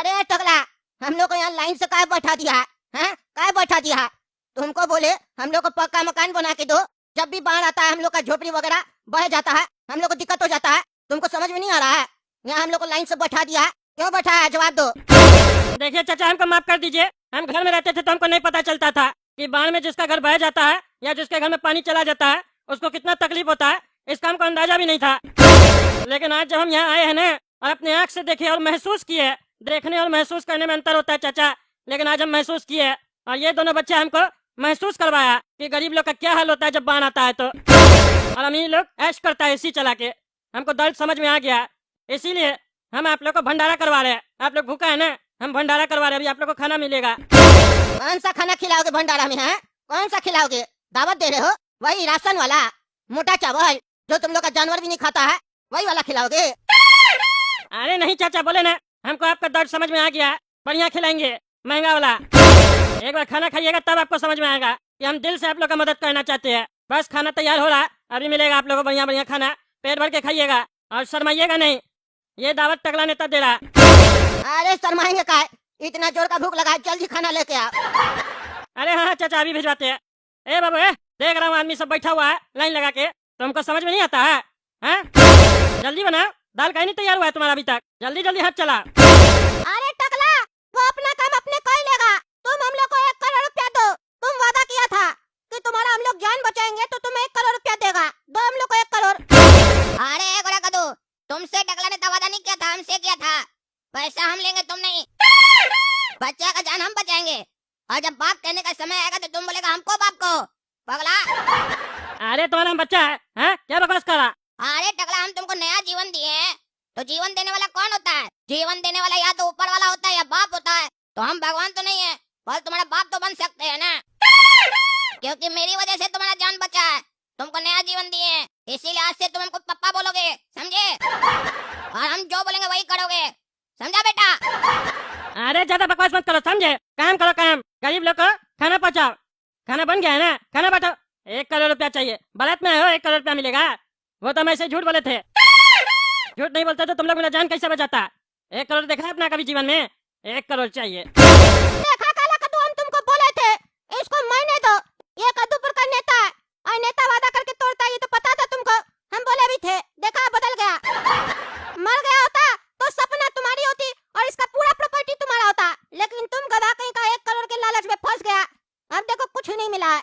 अरे टकला, हम लोग को यहाँ लाइन से काय बैठा दिया है? काय बैठा दिया है? तुमको बोले हम लोग को पक्का मकान बना के दो, जब भी बाढ़ आता है हम लोग का झोपड़ी वगैरह बह जाता है, हम लोग को दिक्कत हो जाता है। तुमको समझ में नहीं आ रहा है? यहाँ हम लोग को लाइन से बैठा दिया है, क्यों बैठा है? जवाब दो। देखिए चाचा, हमको माफ कर दीजिए। हम घर में रहते थे तो हमको नहीं पता चलता था कि बाढ़ में जिसका घर बह जाता है या जिसके घर में पानी चला जाता है उसको कितना तकलीफ होता है, इसका हमको अंदाजा भी नहीं था। लेकिन आज जब हम यहाँ आए हैं ना और अपने आँख से देखे और महसूस किए, देखने और महसूस करने में अंतर होता है चाचा, लेकिन आज हम महसूस किए और ये दोनों बच्चे हमको महसूस करवाया कि गरीब लोग का क्या हाल होता है जब बाढ़ आता है तो। और अमीर लोग ऐश करता है एसी चला के। हमको दर्द समझ में आ गया, इसीलिए हम आप लोग को भंडारा करवा रहे हैं। आप लोग भूखा है ना, हम भंडारा करवा रहे हैं, अभी आप लोग को खाना मिलेगा। कौन सा खाना खिलाओगे भंडारा में? है कौन सा खिलाओगे? दावत दे रहे हो? वही राशन वाला मोटा चावल जो तुम लोग का जानवर भी नहीं खाता है, वही वाला खिलाओगे? अरे नहीं चाचा, बोले ना, हमको आपका दर्द समझ में आ गया, बढ़िया खिलाएंगे, महंगा वाला। एक बार खाना खाइएगा तब आपको समझ में आएगा कि हम दिल से आप लोग का मदद करना चाहते हैं। बस खाना तैयार हो रहा, अभी मिलेगा आप लोग को बढ़िया बढ़िया खाना, पेट भर के खाइएगा और शर्माइएगा नहीं। ये दावत टकला नेता दे रहा। अरे शर्माएंगे का? इतना जोर का भूख लगा है, जल्दी खाना लेके आओ। अरे हाँ चाचा, अभी भिजवाते हैं। ए बाबू, देख रहा हूँ आदमी सब बैठा हुआ है लाइन लगा के, तुमको समझ में नहीं आता है? जल्दी बनाओ, दाल कहीं नहीं तैयार हुआ है तुम्हारा अभी तक, जल्दी जल्दी हाथ चला। अरे टकला, वो अपना काम अपने कर लेगा, तुम हम लोग को 1 करोड़ रुपया दो। तुम वादा किया था कि तुम्हारा हम लोग जान बचाएंगे तो तुम्हें 1 करोड़ रुपया देगा, दो हम लोग को 1 करोड़। अरे गोरा कदू, तुमसे टकला ने वादा नहीं किया था, हमसे किया था। पैसा हम लेंगे, तुम नहीं। बच्चा का जान हम बचाएंगे, और जब बाप कहने का समय आएगा तो तुम बोलेगा हमको बाप को, पगला। अरे तुम्हारा बच्चा है? क्या बकवास कर रहा? अरे टकला, हम तुमको नया जीवन दिए हैं, तो जीवन देने वाला कौन होता है? जीवन देने वाला या तो ऊपर वाला होता है या बाप होता है। तो हम भगवान तो नहीं है, पर तुम्हारा बाप तो बन सकते हैं ना, क्योंकि मेरी वजह से तुम्हारा जान बचा है, तुमको नया जीवन दिए हैं, इसीलिए आज से तुम हमको पप्पा बोलोगे, समझे? और हम जो बोलेंगे वही करोगे, समझा बेटा? अरे ज्यादा बकवास मत करो, समझे? काम करो काम, गरीब लोग को खाना पहुँचाओ। खाना बन गया है ना, खाना बांटो। 1 करोड़ रुपया चाहिए, बारात में आए हो, 1 करोड़ रुपया मिलेगा। वो तो मैं ऐसे झूठ बोले थे, झूठ नहीं बोलते तो तुम लोग मेरा जान कैसे बचाता? 1 करोड़ देखा है अपना कभी जीवन में? 1 करोड़ चाहिए। देखा काला कद्दू, हम तुमको बोले थे इसको मरने दो, ये कद्दूपुर का नेता है और नेता वादा करके तोड़ता है, ये तो पता था तुमको, हम बोले भी थे, देखा बदल गया। मर गया होता तो सपना तुम्हारी होती और इसका पूरा प्रॉपर्टी तुम्हारा होता, लेकिन तुम गधा कहीं का 1 करोड़ के लालच में फंस गया, अब देखो कुछ नहीं मिला है।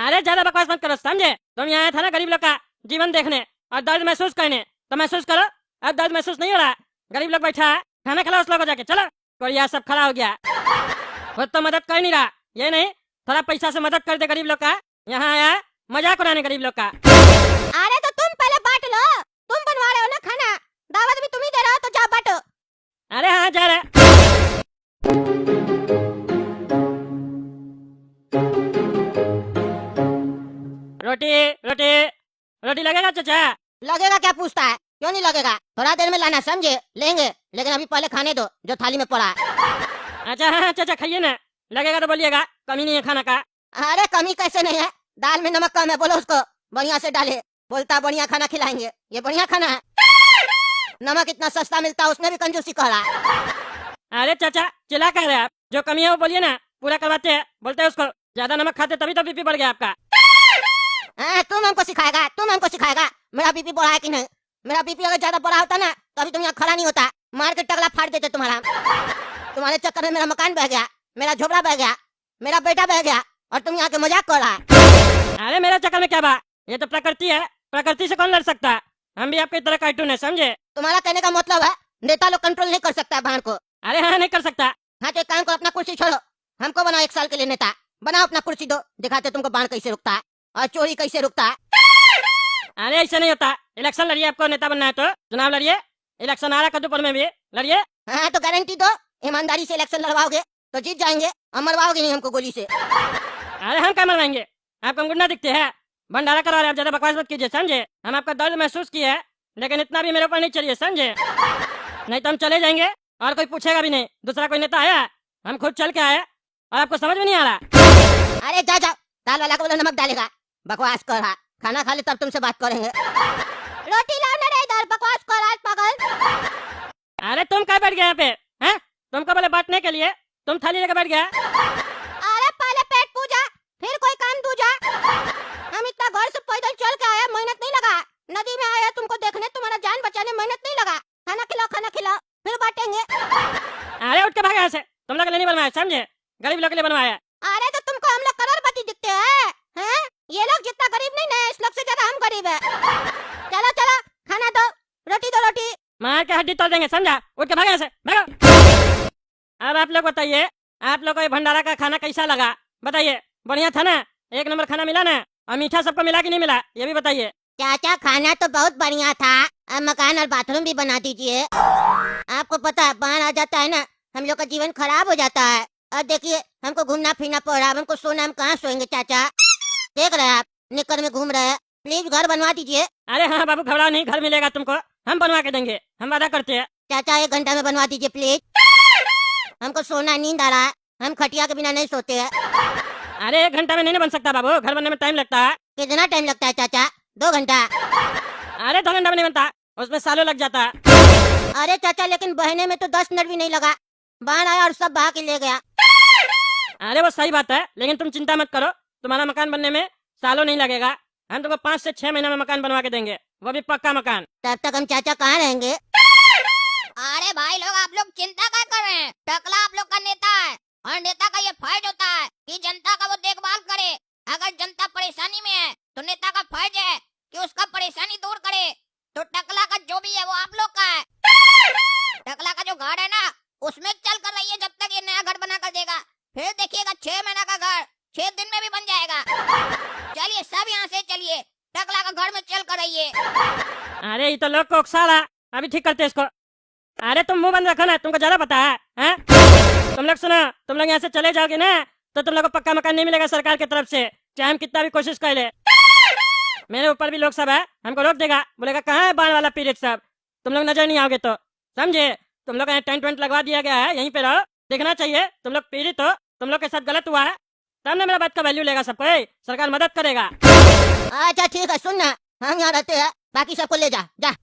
अरे ज्यादा बकवास मत करो, समझे? तुम यहाँ आया था ना गरीब लोग का जीवन देखने और दर्द महसूस करने, तो महसूस करो। अब दर्द महसूस नहीं हो रहा, गरीब लोग बैठा है, खाना खिलाओ उस लोग को जाके। चलो, कोरिया सब खड़ा हो गया, खुद तो मदद कर नहीं रहा, ये नहीं थोड़ा पैसा से मदद कर दे गरीब लोग का। यहाँ आया है मजाक उड़ाने गरीब लोग का। अरे तो तुम पहले बांट लो, तुम बनवा रहे हो ना खाना, दावत भी तुम ही दे रहे हो, तो जाओ बांटो। अरे हाँ जा रहे। रोटी रोटी रोटी लगेगा चाचा? लगेगा क्या पूछता है, क्यों नहीं लगेगा, थोड़ा देर में लाना, समझे? लेंगे, लेकिन अभी पहले खाने दो जो थाली में पड़ा है। अच्छा हाँ चाचा, खाइए ना, लगेगा तो बोलिएगा, कमी नहीं है खाना का। अरे कमी कैसे नहीं है, दाल में नमक कम है, बोलो उसको बढ़िया से डाले, बोलता बढ़िया खाना खिलाएंगे, ये बढ़िया खाना है। नमक इतना सस्ता मिलता है, उसने भी कंजूसी कर रहा है। अरे चाचा चिल्ला कह रहे हैं आप, जो कमी है वो बोलिए ना, पूरा करवाते हैं। बोलते हैं उसको ज्यादा नमक खाते तभी तो बीपी बढ़ गया आपका। तुम हमको सिखाएगा, तुम हमको सिखाएगा मेरा बीपी बढ़ा है कि नहीं? मेरा बीपी अगर ज्यादा बढ़ा होता ना तो अभी तुम यहाँ खड़ा नहीं होता, मार के टकला फाड़ देते तुम्हारा। तुम्हारे चक्कर में मेरा मकान बह गया, मेरा झोपड़ा बह गया, मेरा बेटा बह गया, और तुम यहाँ के मजाक कर रहा है। अरे मेरे चक्कर में क्या बात, ये तो प्रकृति है, प्रकृति से कौन लड़ सकता है? हम भी आपकी तरह कार्टून है, समझे? तुम्हारा कहने का मतलब है नेता लोग कंट्रोल नहीं कर सकता है बाहर को? अरे हाँ नहीं कर सकता। हाँ तो एक काम करो, अपना कुर्सी छोड़ो, हमको बनाओ 1 साल के लिए नेता, बनाओ अपना कुर्सी दो, दिखाते तुमको बाढ़ कैसे रुकता है और चोरी कैसे रुकता है। अरे ऐसा नहीं होता, इलेक्शन लड़िए, आपको नेता बनना है तो चुनाव लड़िए, इलेक्शन आ रहा कद्दूपुर में भी लड़िए। हाँ तो गारंटी दो, ईमानदारी से इलेक्शन लड़वाओगे तो जीत जाएंगे, और मरवाओगे नहीं हमको गोली से। अरे हम क्या मरवाएंगे, आपको हम गुंडा दिखते हैं? भंडारा करवा रहे, आप ज्यादा बकवास मत कीजिए, समझे? हम आपका दर्द महसूस किए है, लेकिन इतना भी मेरे ऊपर नहीं चलिए, समझे? नहीं तो हम चले जाएंगे और कोई पूछेगा भी नहीं, दूसरा कोई नेता आया, हम खुद चल के आए और आपको समझ में नहीं आ रहा। अरे जा जाओ, दाल वाला को बोलो नमक डालेगा, बकवास कर रहा, खाना खा ले तब तुमसे बात करेंगे। रोटी लाओ ना रे इधर, बकवास कर रहा है पागल। अरे तुम क्या बैठ गए यहाँ पे हैं? के लिए तुम थाली लेकर बैठ गया। अरे पहले पेट पूजा, फिर कोई काम दूजा। हम इतना घर से पैदल चल के आए, मेहनत नहीं लगा। नदी में आए तुमको देखने, तुम्हारा जान बचाने मेहनत नहीं लगा। खाना खिलाओ, फिर बांटेंगे। अरे उठ के भाग यहाँ से, तुम लोग के लिए नहीं बनवाया, समझे? गरीब लोग के लिए बनवाया। अरे तो तुमको हम लोग करोड़पति दिखते हैं? ये लोग जितना गरीब नहीं ना, इस लोग से ज्यादा हम गरीब है। चलो चलो, खाना दो, रोटी दो रोटी। मार के हड्डी तोड़ देंगे, समझा? उठ के भाग यहाँ से, भागो। अब आप लोग बताइए, आप लोग को ये भंडारा का खाना कैसा लगा? बताइए, बढ़िया था ना? एक नंबर खाना मिला ना? और मीठा सबको मिला कि नहीं मिला, ये भी बताइए। चाचा खाना तो बहुत बढ़िया था। अब मकान और बाथरूम भी बना दीजिए। आपको पता है बाढ़ आ जाता है ना, हम लोग का जीवन खराब हो जाता है। और देखिए हमको घूमना फिरना पड़ रहा है, हमको सोना, हम कहाँ सोएंगे चाचा? देख रहे हैं आप निकर में घूम रहे हैं। प्लीज घर बनवा दीजिए। अरे हाँ बाबू, घबराओ नहीं, घर मिलेगा तुमको, हम बनवा के देंगे, हम वादा करते हैं। चाचा 1 घंटा में बनवा दीजिए प्लीज। हमको सोना, नींद आ रहा है, हम खटिया के बिना नहीं सोते हैं। अरे 1 घंटा में नहीं बन सकता बाबू, घर बनने में टाइम लगता है। कितना टाइम लगता है चाचा? 2 घंटा? अरे 2 घंटा में नहीं बनता, उसमें सालों लग जाता है। अरे चाचा लेकिन बहने में तो 10 मिनट भी नहीं लगा, बाढ़ आया और सब बहा के ले गया। अरे वो सही बात है, लेकिन तुम चिंता मत करो, तुम्हारा मकान बनने में सालों नहीं लगेगा। हम तुमको 5 से 6 महीने में मकान बनवा के देंगे, वो भी पक्का मकान। तब तक हम चाचा कहाँ रहेंगे? अरे भाई लोग, आप लोग चिंता क्या कर रहे हैं? टकला आप लोग का नेता है, और नेता का ये फर्ज होता है कि जनता का वो देखभाल करे। अगर जनता परेशानी में है तो नेता का फर्ज है कि उसका परेशानी दूर करे। तो टकला का जो भी है वो आप लोग का है। टकला का जो घर है ना, उसमें चल कर रही है जब तक ये नया घर बना कर देगा। फिर देखिएगा 6 महीना का घर 6 दिन में भी बन जाएगा। चलिए सब यहाँ से चलिए, टकला का घर में चल कर रहिए। अरे ये तो लोग को उकसा रहा, अभी ठीक करते इसको। अरे तुम मुंह बंद रखो ना, तुमको ज्यादा पता है, हैं? तुम लोग सुनो, तुम लोग यहाँ से चले जाओगे ना तो तुम लोग को पक्का मकान नहीं मिलेगा सरकार की तरफ से, चाहे हम कितना भी कोशिश कर ले। मेरे ऊपर भी लोग सब है, हमको रोक देगा, बोलेगा कहाँ है बाढ़ वाला पीरियड सब, तुम लोग नजर नहीं आओगे तो, समझे? तुम लोग यहाँ टेंट वेंट लगवा दिया गया है, यहीं पे रहो, देखना चाहिए। तुम लोग पीड़ित हो, तुम लोग के साथ गलत हुआ है, तब ना मेरा बात का वैल्यू लेगा सब कोई, सरकार मदद करेगा। अच्छा ठीक है, सुनना, हम यहाँ रहते हैं, बाकी सबको ले जा जा।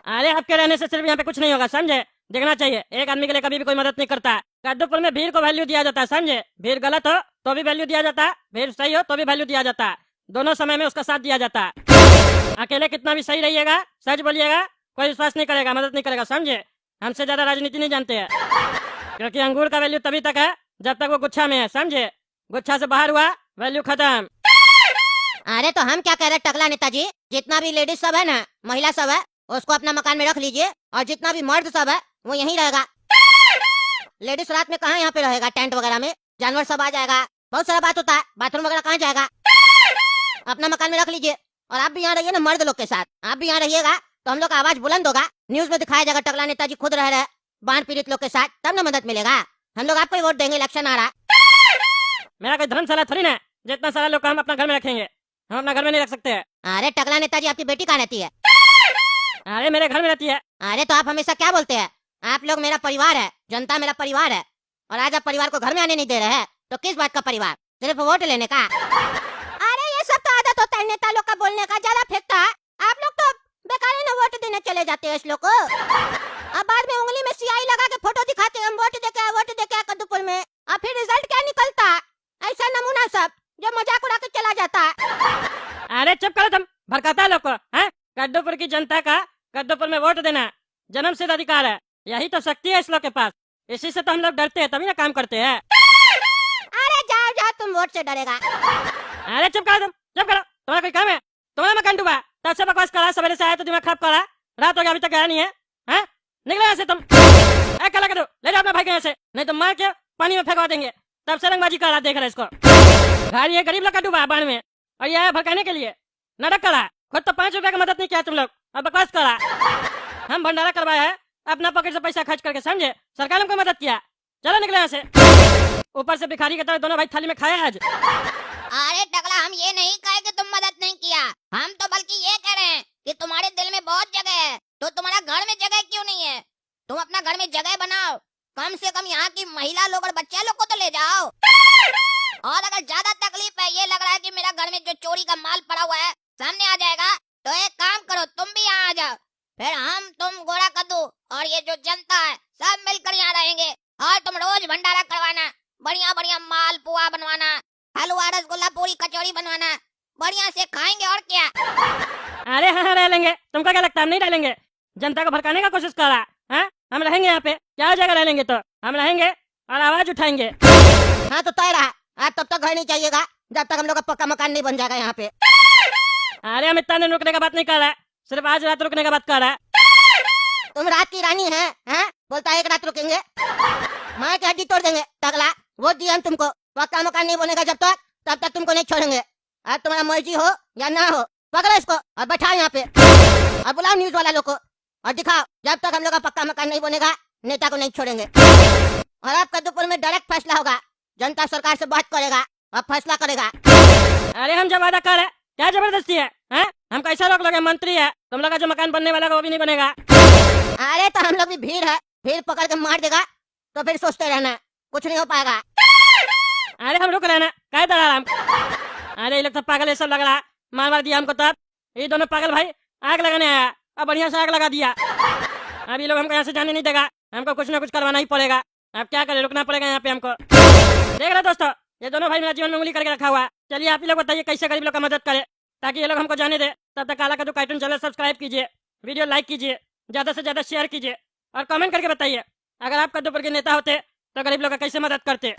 अरे आपके रहने से सिर्फ यहाँ पे कुछ नहीं होगा, समझे? देखना चाहिए, एक आदमी के लिए कभी भी कोई मदद नहीं करता है। कद्दूपुर में भीड़ को वैल्यू दिया जाता है, समझे? भीड़ गलत हो तो भी वैल्यू दिया जाता है, भीड़ सही हो तो भी वैल्यू दिया जाता है, दोनों समय में उसका साथ दिया जाता है। अकेले कितना भी सही रहिएगा, सच बोलिएगा, कोई विश्वास नहीं करेगा, मदद नहीं करेगा, समझे? हमसे ज्यादा राजनीति नहीं जानते हैं, क्योंकि अंगूर का वैल्यू तभी तक है जब तक वो गुच्छा में है, समझे? गुच्छा से बाहर हुआ वैल्यू खत्म। अरे तो हम क्या कह रहे हैं टकला नेताजी, जितना भी लेडीज सब है ना, महिला सब है, उसको अपना मकान में रख लीजिए, और जितना भी मर्द सब है वो यहीं रहेगा। लेडीज रात में कहाँ यहाँ पे रहेगा? टेंट वगैरह में जानवर सब आ जाएगा, बहुत सारा बात होता है, बाथरूम वगैरह कहाँ जाएगा? अपना मकान में रख लीजिए, और आप भी यहाँ रहिए ना मर्द लोग के साथ, आप भी यहाँ रहिएगा तो हम लोग का आवाज बुलंद होगा, न्यूज में दिखाया जाएगा टकला नेताजी खुद रह रहे बाढ़ पीड़ित लोग के साथ, तब ना मदद मिलेगा। हम लोग आपको ही वोट देंगे, इलेक्शन आ रहा। मेरा कोई धर्मशाला थोड़ी ना, जितना सारा लोग को हम अपना घर में रखेंगे, हम अपना घर में नहीं रख सकते हैं। अरे टकला नेताजी, आपकी बेटी कहाँ रहती है? अरे मेरे घर में रहती है। अरे तो आप हमेशा क्या बोलते हैं, आप लोग मेरा परिवार है, जनता मेरा परिवार है, और आज आप परिवार को घर में आने नहीं दे रहे हैं, तो किस बात का परिवार? सिर्फ वोट लेने का? अरे ये सब तो आदत होता है नेता लोग का बोलने का, ज्यादा फेंकता है। आप लोग तो बेकार ही ना वोट देने चले जाते हैं इस लोग को, अब बाद में उंगली में सियाही लगा के फोटो दिखाते हैं, हम वोट देके कद्दूपुर में, और फिर रिजल्ट क्या निकलता है? ऐसा नमूना सब जो मजाक उड़ा के चला जाता है। अरे चुप करो तुम, भड़काता है लोग को, हैं? कद्दूपुर की जनता का कद्दूपुर में वोट देना जन्म सिद्ध अधिकार है, यही तो शक्ति है इस लोग के पास, इसी से तो हम लोग डरते हैं, तभी ना काम करते हैं। अरे जाओ जाओ, तुम वोट से डरेगा। अरे चुप करो तुम, चुप करो, तुम्हारा कोई काम है? तुम्हारा मकान डूबा, तब से बकवास करा, सवेरे से आया तो दिमाग खराब करा, रात हो गया अभी तक गया नहीं है, हैं? निकलो यहाँ से तुम, कला कर दो, ले जाओ अपना भाई के यहाँ से, नहीं तो मार के पानी में फेंकवा देंगे। तब से रंगबाजी कर रहा, देख रहा इसको, घर ये गरीब लोग का डूबा बाढ़ में, और ये आया भड़काने के लिए, नाटक करा, खुद तो 5 रुपए का मदद नहीं किया तुम लोग, और बकवास करा। हम भंडारा करवाया है अपना पॉकेट से पैसा खर्च करके, समझे? सरकार ने हमको मदद किया, चलो निकले यहाँ से। ऊपर से भिखारी की तरह दोनों भाई थाली में खाया आज। अरे टकला, हम ये नहीं कहे कि तुम मदद नहीं किया, हम तो बल्कि ये कह रहे हैं कि तुम्हारे दिल में बहुत जगह है, तो तुम्हारा घर में जगह क्यों नहीं है? तुम अपना घर में जगह बनाओ, कम से कम यहाँ की महिला लोग और बच्चे लोग को तो ले जाओ। और अगर ज्यादा तकलीफ है, ये लग रहा है कि मेरा घर में जो चोरी का माल पड़ा हुआ है सामने आ जाएगा, तो एक काम करो, तुम भी यहाँ आ जाओ, फिर हम तुम गोरा कद्दू और ये जो जनता है सब मिलकर यहाँ रहेंगे, और तुम रोज भंडारा करवाना, बढ़िया बढ़िया माल पुआ बनवाना, हलवा रसगुल्ला पूरी कचौड़ी बनवाना, बढ़िया से खाएंगे और क्या। अरे हाँ हाँ रह लेंगे, तुमको क्या लगता है हम नहीं रहेंगे? जनता को भड़काने का कोशिश कर रहा है? हम रहेंगे यहाँ पे, क्या हो जाएगा रह लेंगे तो? हम रहेंगे और आवाज उठाएंगे। हाँ तो तय रहा, आज तब तक घर नहीं चाहिएगा जब तक हम लोग का पक्का मकान नहीं बन जाएगा यहाँ पे। अरे हम इतना दिन रुकने का बात नहीं कर रहा है, सिर्फ आज रात रुकने का बात कर रहा है। तुम रात की रानी है, हैं? बोलता है एक रात रुकेंगे, मार के हड्डी तोड़ देंगे टकला। वो दिया हम तुमको, पक्का मकान नहीं बनेगा जब तक, तब तक तुमको नहीं छोड़ेंगे। आज तुम्हारा मर्जी हो या ना हो, पकड़ो इसको और बैठाओ यहाँ पे और बुलाओ न्यूज वाला लोग को और दिखाओ, जब तक हम लोग का पक्का मकान नहीं बनेगा नेता को नहीं छोड़ेंगे। और अब कद्दूपुर में डायरेक्ट फैसला होगा, जनता सरकार से बात करेगा और फैसला करेगा। अरे हम जब वादा कर रहे हैं, क्या जबरदस्ती है? हम कैसा लोग लगे मंत्री है, तुम लोग का जो मकान बनने वाला वो भी नहीं बनेगा। अरे तो हम लोग भी भीड़ है, भीड़ पकड़ के मार देगा तो फिर सोचते रहना, कुछ नहीं हो पाएगा। अरे हम रुक रहना, क्या डरा हम? अरे ये लोग तो पागल है, सब लग रहा, मार दिया हमको। तब ये दोनों पागल भाई आग लगाने आया और बढ़िया से आग लगा दिया। अब ये लोग हमको यहाँ से जाने नहीं देगा, हमको कुछ ना कुछ करवाना ही पड़ेगा। अब क्या करें, रुकना पड़ेगा यहाँ पे हमको। देख रहे दोस्तों, ये दोनों भाई मेरा जीवन में उंगली करके रखा हुआ है। चलिए आप ही लोग बताइए कैसे गरीब लोग का मदद करे ताकि ये लोग हमको जाने दे। तब तक काला कद्दू कार्टून चैनल सब्सक्राइब कीजिए, वीडियो लाइक कीजिए, ज्यादा से ज्यादा शेयर कीजिए और कमेंट करके बताइए अगर आप कद्दूपुर के नेता होते तो गरीब लोग का कैसे मदद करते।